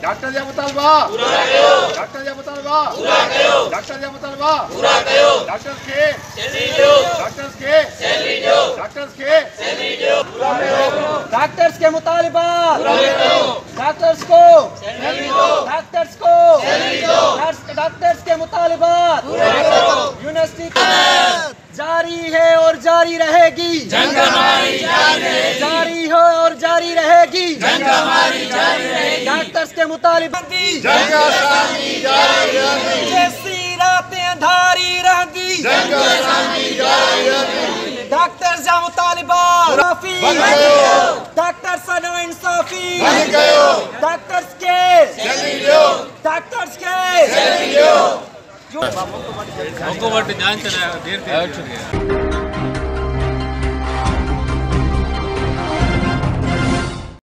doctor जा मुतालबा पूरा कयो डॉक्टर जा मुतालबा पूरा कयो डॉक्टर जा मुतालबा पूरा कयो डॉक्टर्स के सैलरी दो डॉक्टर्स के सैलरी दो डॉक्टर्स के सैलरी दो पूरा कयो डॉक्टर्स के मुतालबा पूरा कयो डॉक्टर्स को सैलरी दो डॉक्टर्स को सैलरी दो डॉक्टर्स के मुतालबा पूरा कयो यूनिवर्सिटी जारी है और जारी रहेगी जंग हमारी जारी है और जारी रहेगी जंग हमारी जारी रहेगी डॉक्टर्स के मुतालबा जंग आसानी जारी रहेगी जैसी रातें अंधारी रहेंगी जंग आसानी जारी रहेगी डॉक्टर्स जा मुतालबा इंसाफी बन गयो डॉक्टर्स नो इंसाफी बन गयो डॉक्टर्स के सैलरी दो डॉक्टर्स के सैलरी दो हमको बट जान चला देर